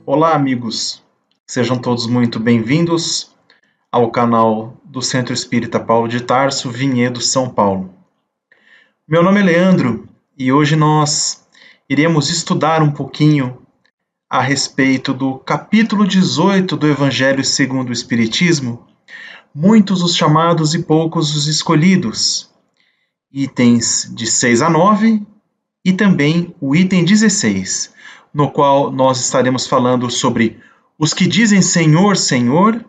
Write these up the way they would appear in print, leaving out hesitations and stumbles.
Olá, amigos. Sejam todos muito bem-vindos ao canal do Centro Espírita Paulo de Tarso, Vinhedo, São Paulo. Meu nome é Leandro e hoje nós iremos estudar um pouquinho a respeito do capítulo 18 do Evangelho segundo o Espiritismo, muitos os chamados e poucos os escolhidos, itens de 6 a 9 e também o item 16, no qual nós estaremos falando sobre os que dizem Senhor, Senhor,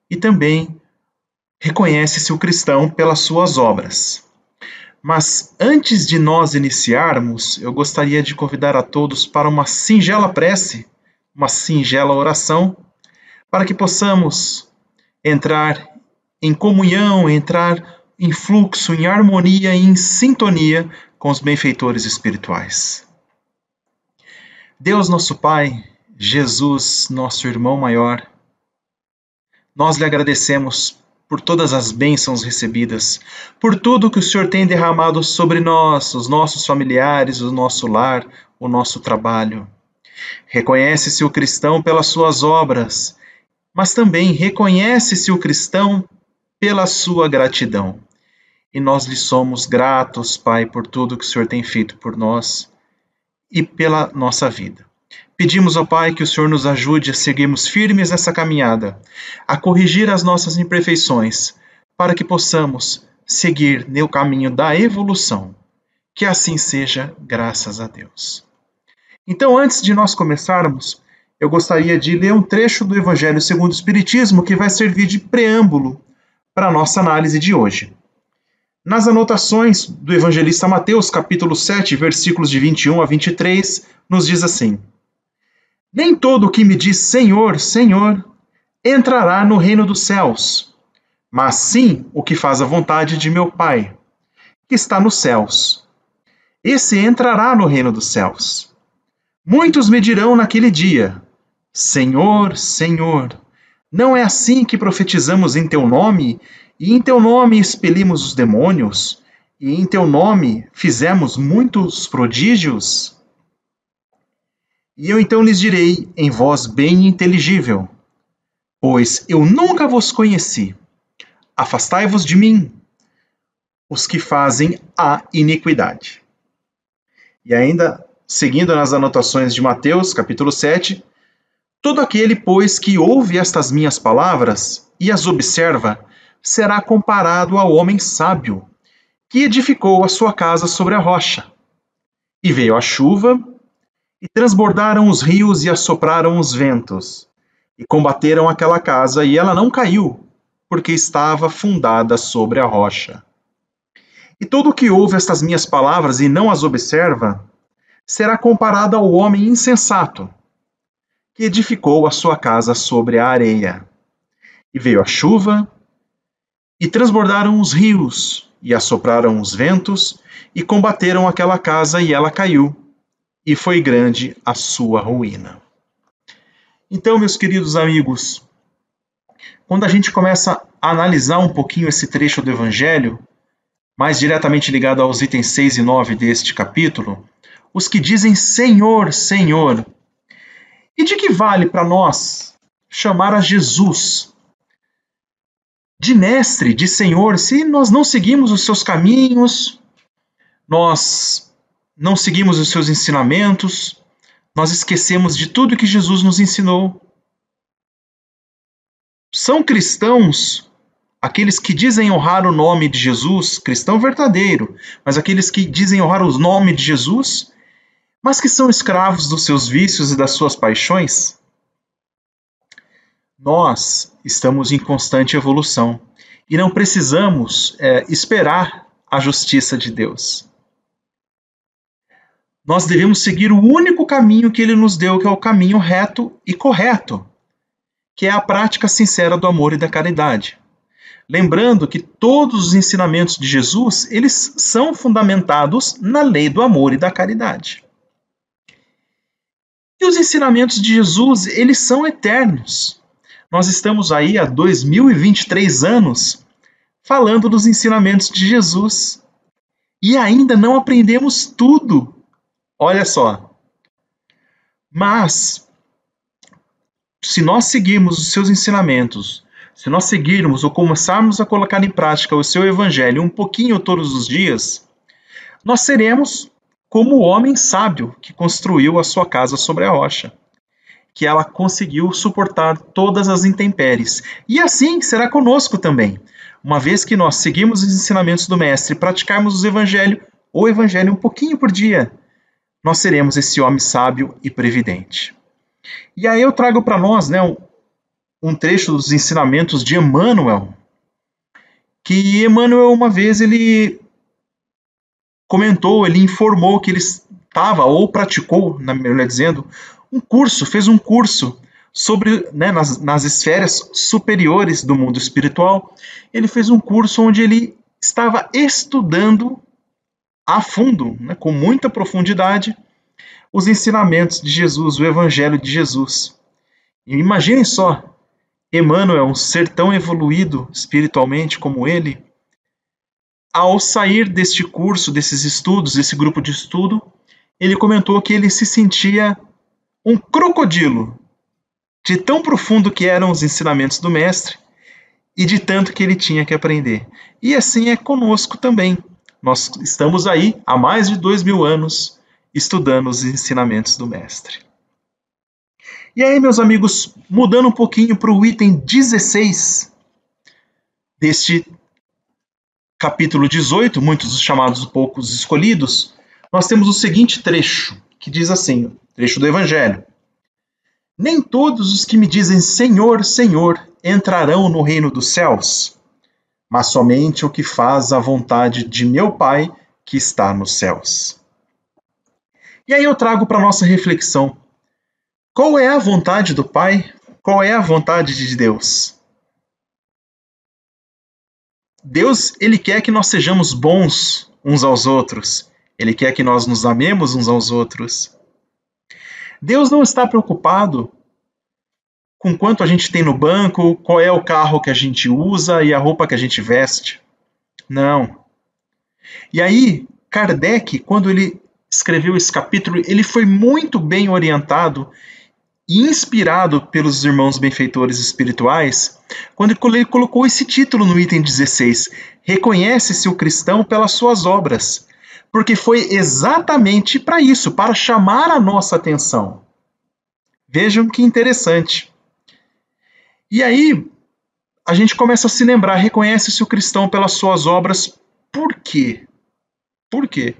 e também reconhece-se o cristão pelas suas obras. Mas antes de nós iniciarmos, eu gostaria de convidar a todos para uma singela prece, uma singela oração, para que possamos entrar em comunhão, entrar em fluxo, em harmonia e em sintonia com os benfeitores espirituais. Deus nosso Pai, Jesus, nosso irmão maior, nós lhe agradecemos por todas as bênçãos recebidas, por tudo que o Senhor tem derramado sobre nós, os nossos familiares, o nosso lar, o nosso trabalho. Reconhece-se o cristão pelas suas obras, mas também reconhece-se o cristão pela sua gratidão. E nós lhe somos gratos, Pai, por tudo que o Senhor tem feito por nós e pela nossa vida. Pedimos ao Pai que o Senhor nos ajude a seguirmos firmes nessa caminhada, a corrigir as nossas imperfeições, para que possamos seguir no caminho da evolução. Que assim seja, graças a Deus. Então, antes de nós começarmos, eu gostaria de ler um trecho do Evangelho segundo o Espiritismo que vai servir de preâmbulo para a nossa análise de hoje. Nas anotações do evangelista Mateus, capítulo 7, versículos de 21 a 23, nos diz assim: Nem todo o que me diz Senhor, Senhor, entrará no reino dos céus, mas sim o que faz a vontade de meu Pai, que está nos céus. Esse entrará no reino dos céus. Muitos me dirão naquele dia: Senhor, Senhor, não é assim que profetizamos em teu nome, e em teu nome expelimos os demônios, e em teu nome fizemos muitos prodígios? E eu então lhes direi em voz bem inteligível: Pois eu nunca vos conheci. Afastai-vos de mim, os que fazem a iniquidade. E ainda, seguindo nas anotações de Mateus, capítulo 7, todo aquele, pois, que ouve estas minhas palavras e as observa, será comparado ao homem sábio, que edificou a sua casa sobre a rocha. E veio a chuva, e transbordaram os rios e assopraram os ventos, e combateram aquela casa, e ela não caiu, porque estava fundada sobre a rocha. E todo o que ouve estas minhas palavras e não as observa, será comparado ao homem insensato, que edificou a sua casa sobre a areia. E veio a chuva, e transbordaram os rios, e assopraram os ventos, e combateram aquela casa, e ela caiu, e foi grande a sua ruína. Então, meus queridos amigos, quando a gente começa a analisar um pouquinho esse trecho do Evangelho, mais diretamente ligado aos itens 6 e 9 deste capítulo, os que dizem Senhor, Senhor, e de que vale para nós chamar a Jesus de mestre, de Senhor, se nós não seguimos os seus caminhos, nós não seguimos os seus ensinamentos, nós esquecemos de tudo que Jesus nos ensinou? São cristãos aqueles que dizem honrar o nome de Jesus, cristão verdadeiro, mas aqueles que dizem honrar o nome de Jesus, mas que são escravos dos seus vícios e das suas paixões? Nós estamos em constante evolução e não precisamos esperar a justiça de Deus. Nós devemos seguir o único caminho que Ele nos deu, que é o caminho reto e correto, que é a prática sincera do amor e da caridade. Lembrando que todos os ensinamentos de Jesus, eles são fundamentados na lei do amor e da caridade. E os ensinamentos de Jesus, eles são eternos. Nós estamos aí há 2023 anos falando dos ensinamentos de Jesus. e ainda não aprendemos tudo. Olha só. Mas, se nós seguirmos os seus ensinamentos, se nós seguirmos ou começarmos a colocar em prática o seu evangelho um pouquinho todos os dias, nós seremos como o homem sábio que construiu a sua casa sobre a rocha, que ela conseguiu suportar todas as intempéries. E assim será conosco também. Uma vez que nós seguimos os ensinamentos do Mestre, praticarmos o evangelho um pouquinho por dia, nós seremos esse homem sábio e previdente. E aí eu trago para nós, um trecho dos ensinamentos de Emmanuel, que Emmanuel uma vez ele comentou, ele informou que ele estava ou praticou, melhor dizendo, fez um curso sobre, nas esferas superiores do mundo espiritual. Ele fez um curso onde ele estava estudando a fundo, com muita profundidade, os ensinamentos de Jesus, o Evangelho de Jesus. E imaginem só, Emmanuel, um ser tão evoluído espiritualmente como ele, ao sair deste curso, desses estudos, desse grupo de estudo, ele comentou que ele se sentia um crocodilo, de tão profundo que eram os ensinamentos do Mestre e de tanto que ele tinha que aprender. E assim é conosco também. Nós estamos aí há mais de 2000 anos estudando os ensinamentos do Mestre. E aí, meus amigos, mudando um pouquinho para o item 16 deste capítulo 18, muitos chamados poucos escolhidos, nós temos o seguinte trecho, que diz assim, trecho do Evangelho. Nem todos os que me dizem Senhor, Senhor, entrarão no reino dos céus, mas somente o que faz a vontade de meu Pai que está nos céus. E aí eu trago para a nossa reflexão, qual é a vontade do Pai? Qual é a vontade de Deus? Deus, ele quer que nós sejamos bons uns aos outros. Ele quer que nós nos amemos uns aos outros. Deus não está preocupado com quanto a gente tem no banco, qual é o carro que a gente usa e a roupa que a gente veste. Não. E aí, Kardec, quando ele escreveu esse capítulo, ele foi muito bem orientado e inspirado pelos irmãos benfeitores espirituais, quando ele colocou esse título no item 16, reconhece-se o cristão pelas suas obras, porque foi exatamente para isso, para chamar a nossa atenção. Vejam que interessante. E aí, a gente começa a se lembrar, reconhece-se o cristão pelas suas obras, por quê? Por quê?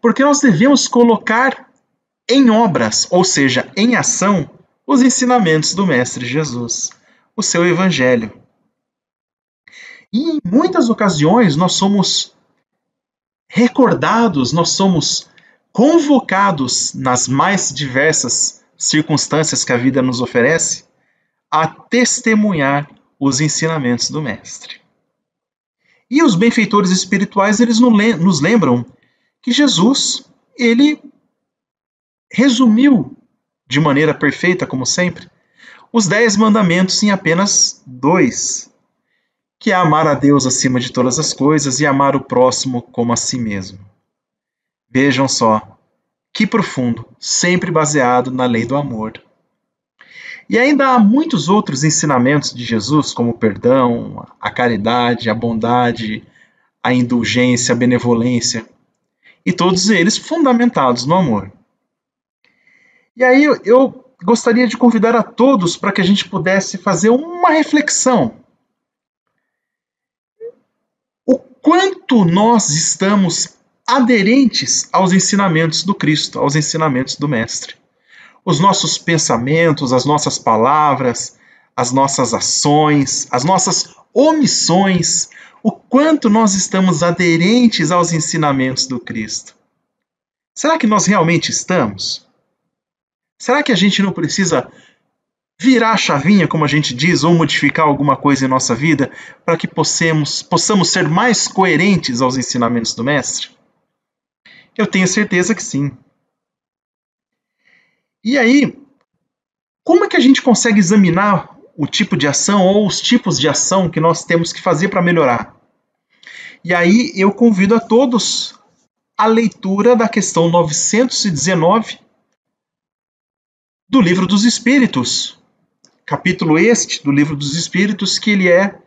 Porque nós devemos colocar em obras, ou seja, em ação, os ensinamentos do Mestre Jesus, o seu Evangelho. E em muitas ocasiões nós somos recordados, nós somos convocados nas mais diversas circunstâncias que a vida nos oferece a testemunhar os ensinamentos do Mestre. E os benfeitores espirituais, eles nos lembram que Jesus, ele resumiu de maneira perfeita, como sempre, os 10 mandamentos em apenas 2, que é amar a Deus acima de todas as coisas e amar o próximo como a si mesmo. Vejam só, que profundo, sempre baseado na lei do amor. E ainda há muitos outros ensinamentos de Jesus, como o perdão, a caridade, a bondade, a indulgência, a benevolência, e todos eles fundamentados no amor. E aí eu gostaria de convidar a todos para que a gente pudesse fazer uma reflexão. O quanto nós estamos aderentes aos ensinamentos do Cristo, aos ensinamentos do Mestre. Os nossos pensamentos, as nossas palavras, as nossas ações, as nossas omissões, o quanto nós estamos aderentes aos ensinamentos do Cristo. Será que nós realmente estamos? Será que a gente não precisa virar a chavinha, como a gente diz, ou modificar alguma coisa em nossa vida para que possamos ser mais coerentes aos ensinamentos do Mestre? Eu tenho certeza que sim. E aí, como é que a gente consegue examinar o tipo de ação ou os tipos de ação que nós temos que fazer para melhorar? E aí eu convido a todos a leitura da questão 919 do Livro dos Espíritos. Capítulo este do Livro dos Espíritos, que ele é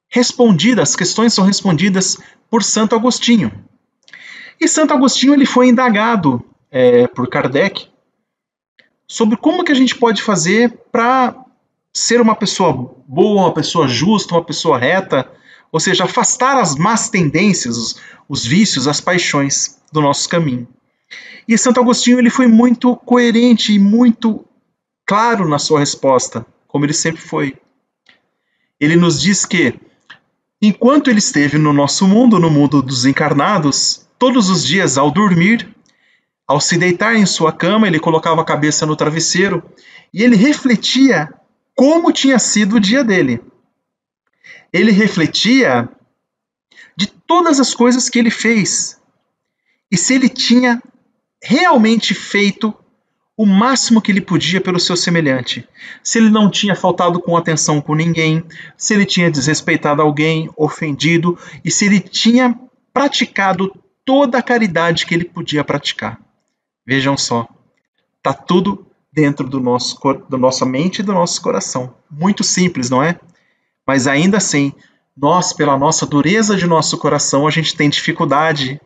respondido, as questões são respondidas por Santo Agostinho. E Santo Agostinho ele foi indagado por Kardec sobre como que a gente pode fazer para ser uma pessoa boa, uma pessoa justa, uma pessoa reta, ou seja, afastar as más tendências, os vícios, as paixões do nosso caminho. E Santo Agostinho ele foi muito coerente e muito claro na sua resposta, como ele sempre foi. Ele nos diz que, enquanto ele esteve no nosso mundo, no mundo dos encarnados, todos os dias ao dormir, ao se deitar em sua cama, ele colocava a cabeça no travesseiro e ele refletia como tinha sido o dia dele. Ele refletia de todas as coisas que ele fez e se ele tinha realmente feito o máximo que ele podia pelo seu semelhante. Se ele não tinha faltado com atenção com ninguém, se ele tinha desrespeitado alguém, ofendido, e se ele tinha praticado toda a caridade que ele podia praticar. Vejam só, está tudo dentro da nossa mente e do nosso coração. Muito simples, não é? Mas ainda assim, nós, pela nossa dureza de nosso coração, a gente tem dificuldade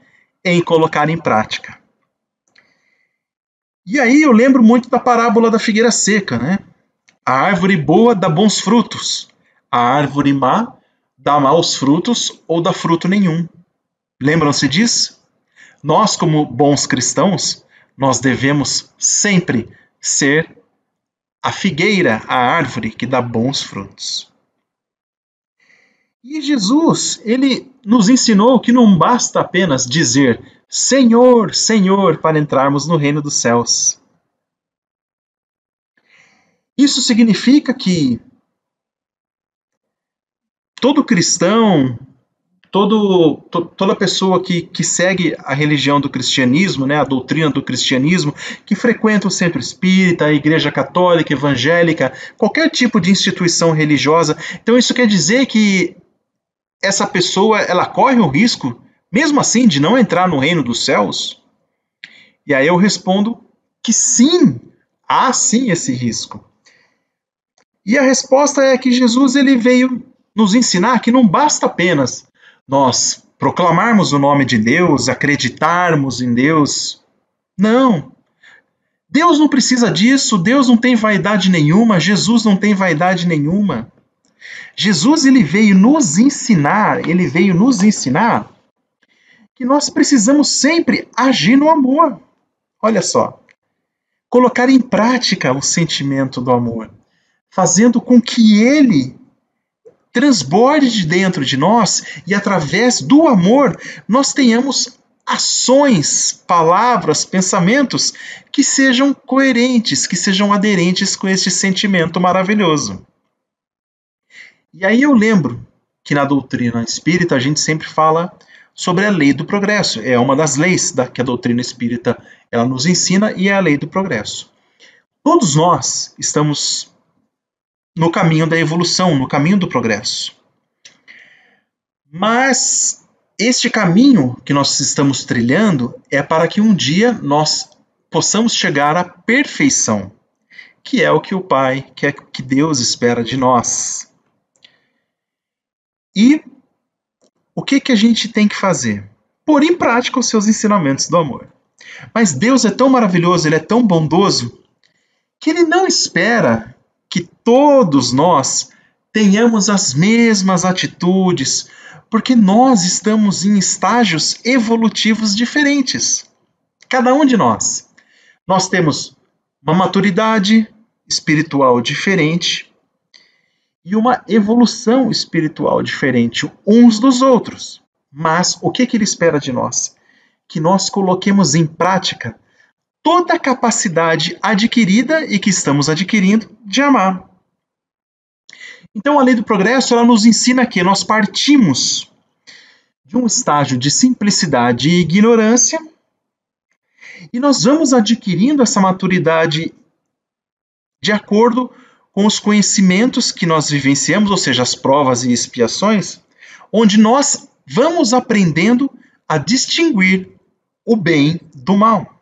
em colocar em prática. E aí eu lembro muito da parábola da figueira seca, né? A árvore boa dá bons frutos, a árvore má dá maus frutos ou dá fruto nenhum. Lembram-se disso? Nós, como bons cristãos, nós devemos sempre ser a figueira, a árvore que dá bons frutos. E Jesus, ele nos ensinou que não basta apenas dizer Senhor, Senhor, para entrarmos no reino dos céus. Isso significa que todo cristão, toda pessoa que segue a religião do cristianismo, né, a doutrina do cristianismo, que frequenta o centro espírita, a igreja católica, evangélica, qualquer tipo de instituição religiosa, então isso quer dizer que essa pessoa ela corre o risco, mesmo assim, de não entrar no reino dos céus? E aí eu respondo que sim, há sim esse risco. E a resposta é que Jesus ele veio nos ensinar que não basta apenas nós proclamarmos o nome de Deus, acreditarmos em Deus. Não. Deus não precisa disso, Deus não tem vaidade nenhuma, Jesus não tem vaidade nenhuma. Jesus ele veio nos ensinar que nós precisamos sempre agir no amor. Olha só, colocar em prática o sentimento do amor, fazendo com que ele transborde de dentro de nós e através do amor nós tenhamos ações, palavras, pensamentos que sejam coerentes, que sejam aderentes com este sentimento maravilhoso. E aí eu lembro que na doutrina espírita a gente sempre fala sobre a lei do progresso. É uma das leis que a doutrina espírita ela nos ensina e é a lei do progresso. Todos nós estamos no caminho da evolução, no caminho do progresso. Mas este caminho que nós estamos trilhando é para que um dia nós possamos chegar à perfeição, que é o que o Pai, que Deus espera de nós. E o que a gente tem que fazer? Pôr em prática os seus ensinamentos do amor. Mas Deus é tão maravilhoso, Ele é tão bondoso, que Ele não espera que todos nós tenhamos as mesmas atitudes, porque nós estamos em estágios evolutivos diferentes. Cada um de nós. Nós temos uma maturidade espiritual diferente, e uma evolução espiritual diferente uns dos outros. Mas o que ele espera de nós? Que nós coloquemos em prática toda a capacidade adquirida e que estamos adquirindo de amar. Então a lei do progresso ela nos ensina que nós partimos de um estágio de simplicidade e ignorância e nós vamos adquirindo essa maturidade de acordo com os conhecimentos que nós vivenciamos, ou seja, as provas e expiações, onde nós vamos aprendendo a distinguir o bem do mal.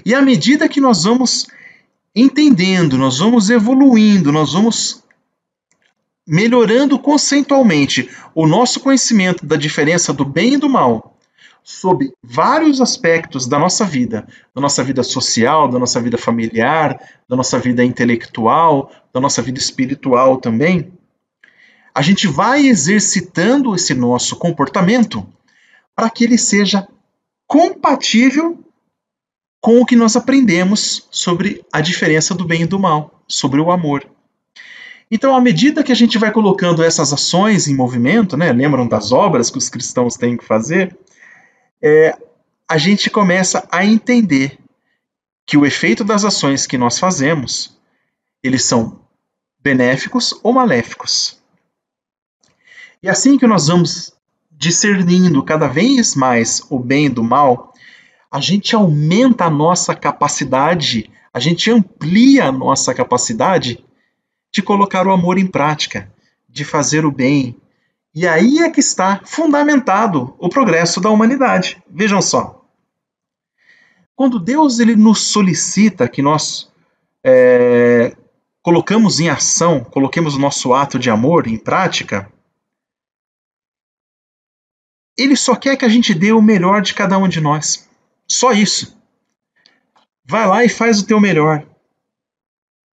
E à medida que nós vamos entendendo, nós vamos evoluindo, nós vamos melhorando conceitualmente o nosso conhecimento da diferença do bem e do mal, sob vários aspectos da nossa vida social, da nossa vida familiar, da nossa vida intelectual, da nossa vida espiritual também, a gente vai exercitando esse nosso comportamento para que ele seja compatível com o que nós aprendemos sobre a diferença do bem e do mal, sobre o amor. Então, à medida que a gente vai colocando essas ações em movimento, né, lembram das obras que os cristãos têm que fazer, a gente começa a entender que o efeito das ações que nós fazemos, eles são benéficos ou maléficos. E assim que nós vamos discernindo cada vez mais o bem do mal, a gente aumenta a nossa capacidade, a gente amplia a nossa capacidade de colocar o amor em prática, de fazer o bem. E aí é que está fundamentado o progresso da humanidade. Vejam só. Quando Deus ele nos solicita que nós colocamos em ação, coloquemos o nosso ato de amor em prática, Ele só quer que a gente dê o melhor de cada um de nós. Só isso. Vai lá e faz o teu melhor.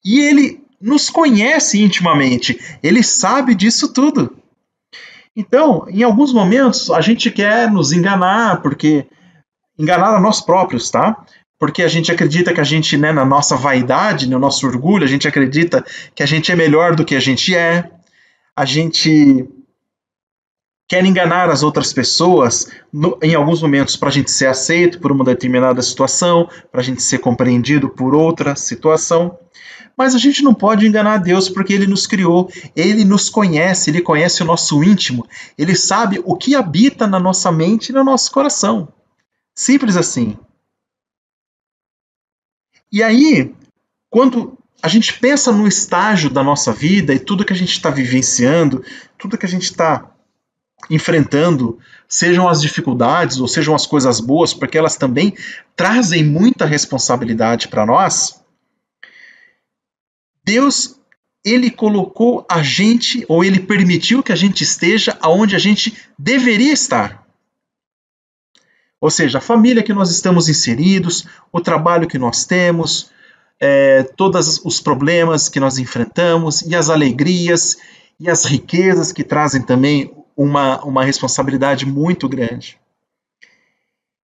E Ele nos conhece intimamente. Ele sabe disso tudo. Então, em alguns momentos, a gente quer nos enganar, porque enganar a nós próprios, tá? Porque a gente acredita que a gente, né, na nossa vaidade, no nosso orgulho, a gente acredita que a gente é melhor do que a gente é. A gente quer enganar as outras pessoas em alguns momentos para a gente ser aceito por uma determinada situação, para a gente ser compreendido por outra situação. Mas a gente não pode enganar Deus porque Ele nos criou, Ele nos conhece, Ele conhece o nosso íntimo, Ele sabe o que habita na nossa mente e no nosso coração. Simples assim. E aí, quando a gente pensa no estágio da nossa vida e tudo que a gente está vivenciando, tudo que a gente está enfrentando, sejam as dificuldades ou sejam as coisas boas, porque elas também trazem muita responsabilidade para nós, Deus, Ele colocou a gente, ou Ele permitiu que a gente esteja onde a gente deveria estar. Ou seja, a família que nós estamos inseridos, o trabalho que nós temos, todos os problemas que nós enfrentamos, e as alegrias, e as riquezas que trazem também uma responsabilidade muito grande.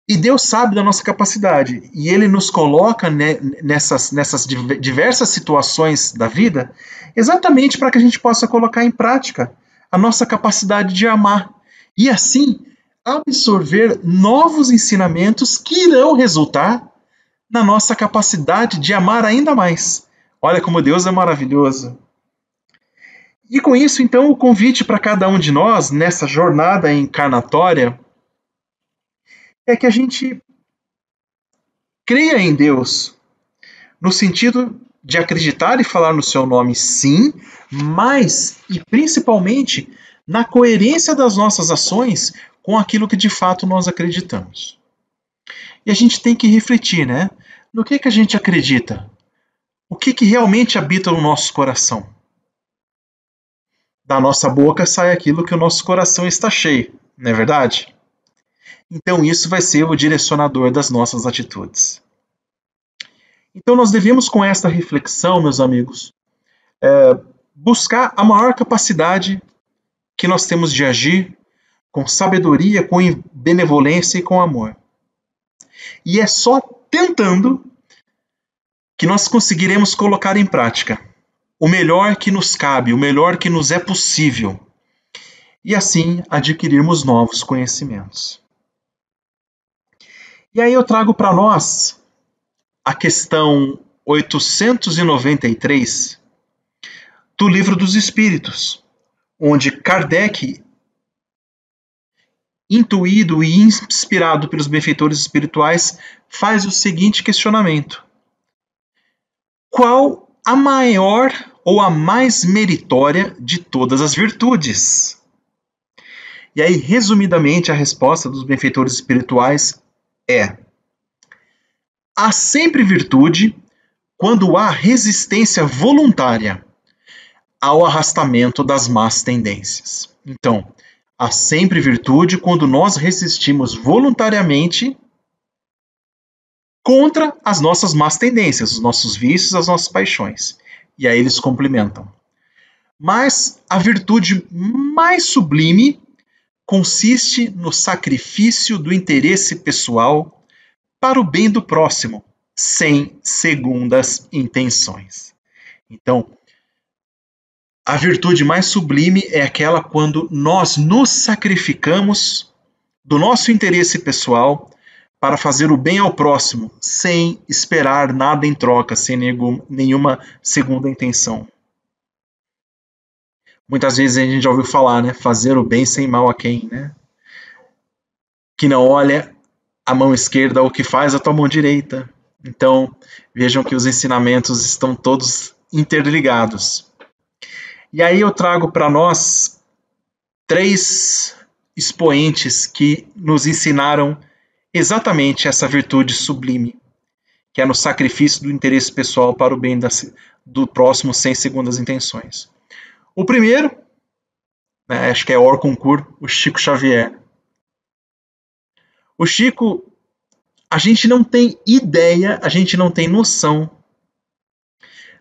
E Deus sabe da nossa capacidade, e Ele nos coloca nessas diversas situações da vida, exatamente para que a gente possa colocar em prática a nossa capacidade de amar, e assim absorver novos ensinamentos que irão resultar na nossa capacidade de amar ainda mais. Olha como Deus é maravilhoso. E com isso, então, o convite para cada um de nós, nessa jornada encarnatória, é que a gente creia em Deus, no sentido de acreditar e falar no seu nome, sim, mas, e principalmente, na coerência das nossas ações com aquilo que de fato nós acreditamos. E a gente tem que refletir, né? No que a gente acredita? O que realmente habita no nosso coração? Da nossa boca sai aquilo que o nosso coração está cheio, não é verdade? Então isso vai ser o direcionador das nossas atitudes. Então nós devemos, com esta reflexão, meus amigos, buscar a maior capacidade que nós temos de agir com sabedoria, com benevolência e com amor. E é só tentando que nós conseguiremos colocar em prática o melhor que nos cabe, o melhor que nos é possível, e assim adquirirmos novos conhecimentos. E aí eu trago para nós a questão 893 do Livro dos Espíritos, onde Kardec, intuído e inspirado pelos benfeitores espirituais, faz o seguinte questionamento: qual a maior ou a mais meritória de todas as virtudes? E aí, resumidamente, a resposta dos benfeitores espirituais é: há sempre virtude quando há resistência voluntária ao arrastamento das más tendências. Então, há sempre virtude quando nós resistimos voluntariamente contra as nossas más tendências, os nossos vícios, as nossas paixões. E aí eles complementam. Mas a virtude mais sublime consiste no sacrifício do interesse pessoal para o bem do próximo, sem segundas intenções. Então, a virtude mais sublime é aquela quando nós nos sacrificamos do nosso interesse pessoal para fazer o bem ao próximo, sem esperar nada em troca, sem nenhuma segunda intenção. Muitas vezes a gente já ouviu falar, né? Fazer o bem sem mal a quem, né? Que não olha a mão esquerda ou que faz a tua mão direita. Então, vejam que os ensinamentos estão todos interligados. E aí eu trago para nós 3 expoentes que nos ensinaram exatamente essa virtude sublime, que é no sacrifício do interesse pessoal para o bem do próximo sem segundas intenções. O primeiro, né, acho que é hors concours, o Chico Xavier. O Chico, a gente não tem ideia, a gente não tem noção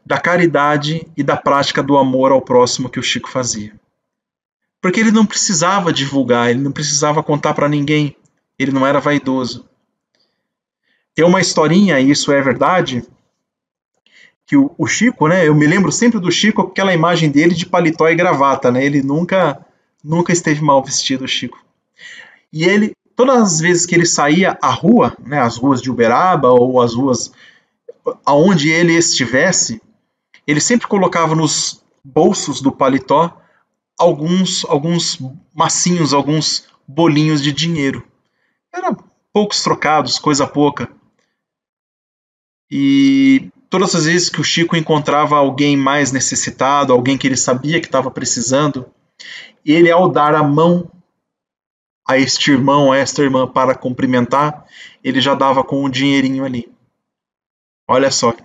da caridade e da prática do amor ao próximo que o Chico fazia. Porque ele não precisava divulgar, ele não precisava contar para ninguém, ele não era vaidoso. Tem uma historinha, e isso é verdade, que o Chico, né, eu me lembro sempre do Chico com aquela imagem dele de paletó e gravata, né, ele nunca esteve mal vestido, o Chico. E ele, todas as vezes que ele saía à rua, né, as ruas de Uberaba ou as ruas aonde ele estivesse, ele sempre colocava nos bolsos do paletó alguns massinhos, alguns bolinhos de dinheiro. Eram poucos trocados, coisa pouca. E todas as vezes que o Chico encontrava alguém mais necessitado, alguém que ele sabia que estava precisando, ele, ao dar a mão a este irmão, a esta irmã para cumprimentar, ele já dava com um dinheirinho ali. Olha só.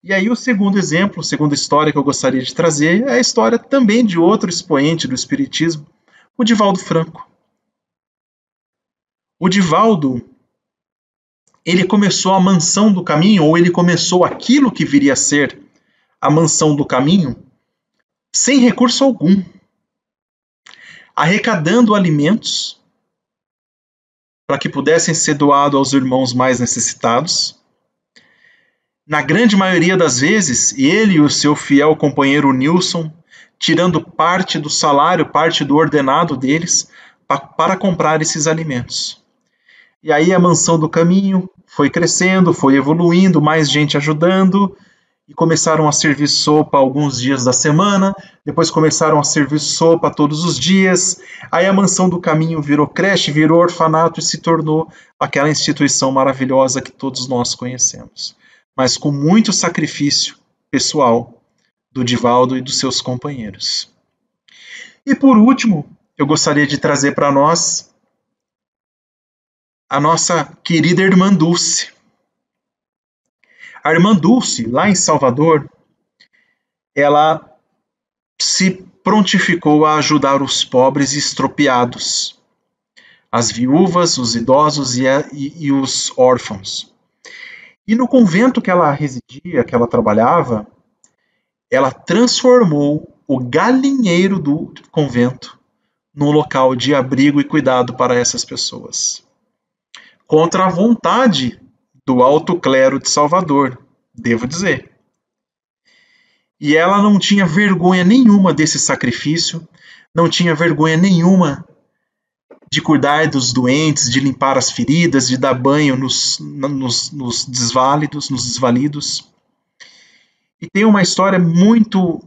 E aí o segundo exemplo, a segunda história que eu gostaria de trazer é a história também de outro expoente do Espiritismo, o Divaldo Franco. O Divaldo, ele começou a mansão do caminho, ou ele começou aquilo que viria a ser a mansão do caminho, sem recurso algum, arrecadando alimentos para que pudessem ser doados aos irmãos mais necessitados. Na grande maioria das vezes, ele e o seu fiel companheiro Nilson, tirando parte do salário, parte do ordenado deles, para comprar esses alimentos. E aí a mansão do caminho foi crescendo, foi evoluindo, mais gente ajudando, e começaram a servir sopa alguns dias da semana, depois começaram a servir sopa todos os dias, aí a mansão do caminho virou creche, virou orfanato e se tornou aquela instituição maravilhosa que todos nós conhecemos. Mas com muito sacrifício pessoal do Divaldo e dos seus companheiros. E por último, eu gostaria de trazer para nós a nossa querida irmã Dulce. A irmã Dulce, lá em Salvador, ela se prontificou a ajudar os pobres e estropiados, as viúvas, os idosos e os órfãos. E no convento que ela residia, que ela trabalhava, ela transformou o galinheiro do convento num local de abrigo e cuidado para essas pessoas. Contra a vontade do alto clero de Salvador, devo dizer. E ela não tinha vergonha nenhuma desse sacrifício, não tinha vergonha nenhuma de cuidar dos doentes, de limpar as feridas, de dar banho nos desvalidos. E tem uma história muito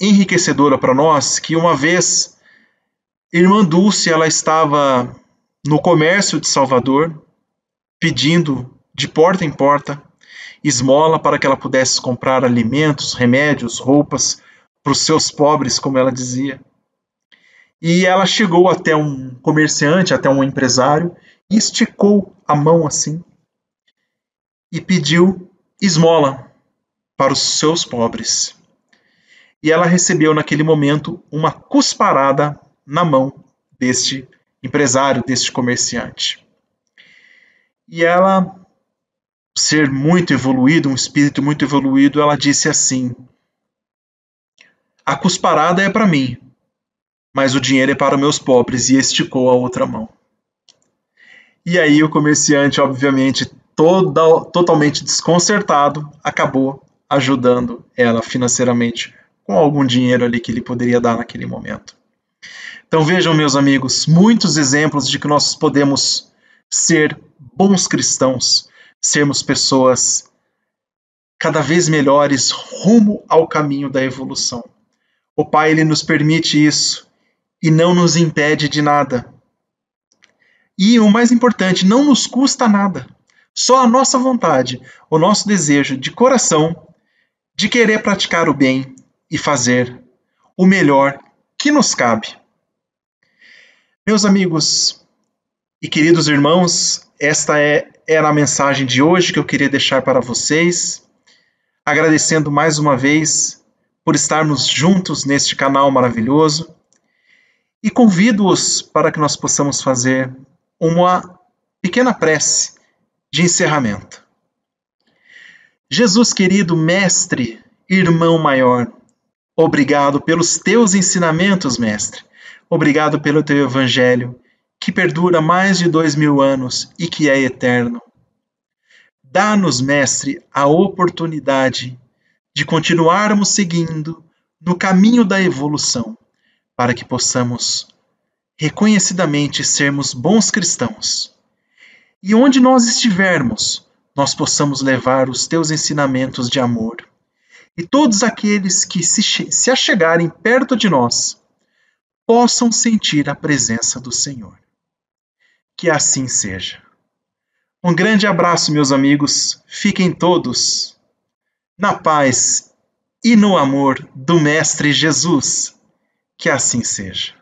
enriquecedora para nós, que uma vez, irmã Dulce, ela estava no comércio de Salvador, pedindo de porta em porta esmola para que ela pudesse comprar alimentos, remédios, roupas para os seus pobres, como ela dizia. E ela chegou até um comerciante, até um empresário, e esticou a mão assim e pediu esmola para os seus pobres. E ela recebeu naquele momento uma cusparada na mão deste empresário, deste comerciante. E ela, ser muito evoluído, um espírito muito evoluído, ela disse assim: a cusparada é para mim, mas o dinheiro é para meus pobres, e esticou a outra mão. E aí o comerciante, obviamente, totalmente desconcertado, acabou ajudando ela financeiramente com algum dinheiro ali que ele poderia dar naquele momento. Então vejam, meus amigos, muitos exemplos de que nós podemos ser bons cristãos, sermos pessoas cada vez melhores rumo ao caminho da evolução. O Pai, ele nos permite isso e não nos impede de nada. E o mais importante, não nos custa nada. Só a nossa vontade, o nosso desejo de coração de querer praticar o bem e fazer o melhor que nos cabe. Meus amigos e queridos irmãos, esta era a mensagem de hoje que eu queria deixar para vocês. Agradecendo mais uma vez por estarmos juntos neste canal maravilhoso. E convido-os para que nós possamos fazer uma pequena prece de encerramento. Jesus querido, mestre, irmão maior, obrigado pelos teus ensinamentos, mestre. Obrigado pelo teu evangelho, que perdura mais de 2000 anos e que é eterno. Dá-nos, mestre, a oportunidade de continuarmos seguindo no caminho da evolução, para que possamos reconhecidamente sermos bons cristãos. E onde nós estivermos, nós possamos levar os teus ensinamentos de amor. E todos aqueles que se achegarem perto de nós, possam sentir a presença do Senhor. Que assim seja. Um grande abraço, meus amigos. Fiquem todos na paz e no amor do Mestre Jesus. Que assim seja.